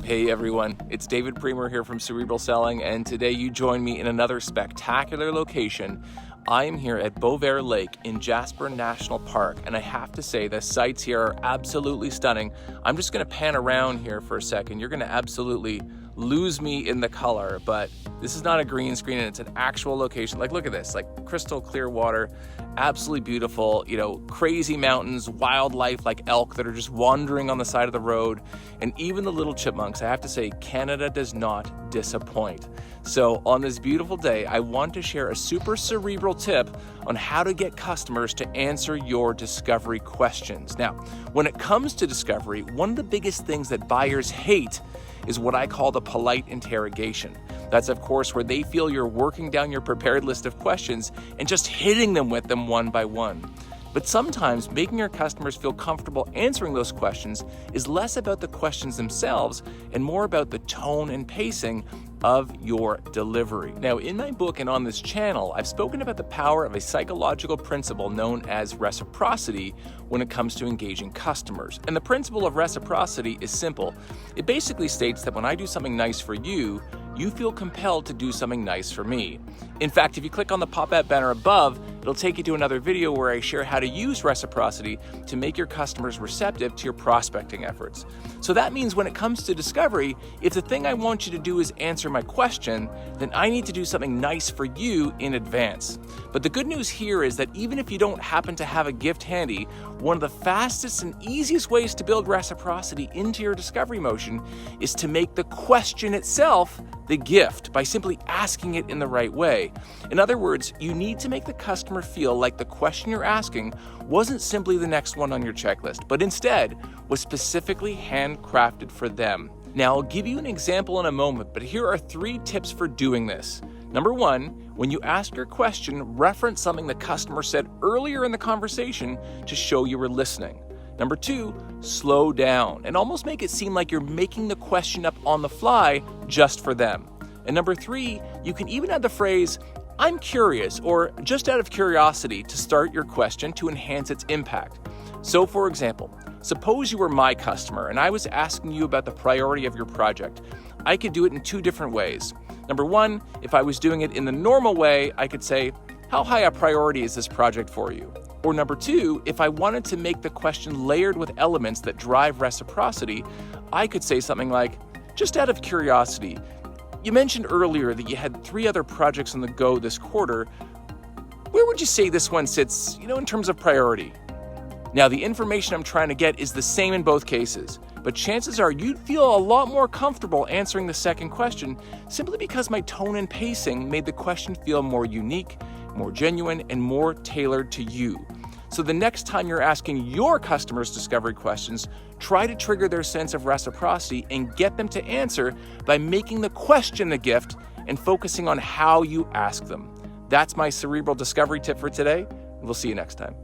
Hey everyone, it's David Premer here from Cerebral Selling, and today you join me in another spectacular location. I am here at Beauvair Lake in Jasper National Park, and I have to say the sights here are absolutely stunning. I'm just going to pan around here for a second. You're going to absolutely lose me in the color, but this is not a green screen and it's an actual location. Like, look at this, like crystal clear water, absolutely beautiful, crazy mountains, wildlife like elk that are just wandering on the side of the road, and even the little chipmunks. I have to say, Canada does not disappoint. So on this beautiful day, I want to share a super cerebral tip on how to get customers to answer your discovery questions. Now, when it comes to discovery, one of the biggest things that buyers hate is what I call the polite interrogation. That's, of course, where they feel you're working down your prepared list of questions and just hitting them with them one by one. But sometimes making your customers feel comfortable answering those questions is less about the questions themselves and more about the tone and pacing of your delivery. Now, in my book and on this channel, I've spoken about the power of a psychological principle known as reciprocity when it comes to engaging customers. And the principle of reciprocity is simple. It basically states that when I do something nice for you, you feel compelled to do something nice for me. In fact, if you click on the pop-up banner above, it'll take you to another video where I share how to use reciprocity to make your customers receptive to your prospecting efforts. So that means when it comes to discovery, if the thing I want you to do is answer my question, then I need to do something nice for you in advance. But the good news here is that even if you don't happen to have a gift handy, one of the fastest and easiest ways to build reciprocity into your discovery motion is to make the question itself the gift by simply asking it in the right way. In other words, you need to make the customer feel like the question you're asking wasn't simply the next one on your checklist, but instead was specifically handcrafted for them. Now, I'll give you an example in a moment, but here are 3 tips for doing this. Number 1, when you ask your question, reference something the customer said earlier in the conversation to show you were listening. Number 2, slow down and almost make it seem like you're making the question up on the fly just for them. And number 3, you can even add the phrase, "I'm curious," or "just out of curiosity" to start your question to enhance its impact. So for example, suppose you were my customer and I was asking you about the priority of your project. I could do it in 2 different ways. Number 1, if I was doing it in the normal way, I could say, "How high a priority is this project for you?" Or number 2, if I wanted to make the question layered with elements that drive reciprocity, I could say something like, "Just out of curiosity, you mentioned earlier that you had 3 other projects on the go this quarter. Where would you say this one sits, in terms of priority?" Now, the information I'm trying to get is the same in both cases, but chances are you'd feel a lot more comfortable answering the second question simply because my tone and pacing made the question feel more unique, more genuine, and more tailored to you. So the next time you're asking your customers discovery questions, try to trigger their sense of reciprocity and get them to answer by making the question a gift and focusing on how you ask them. That's my cerebral discovery tip for today. We'll see you next time.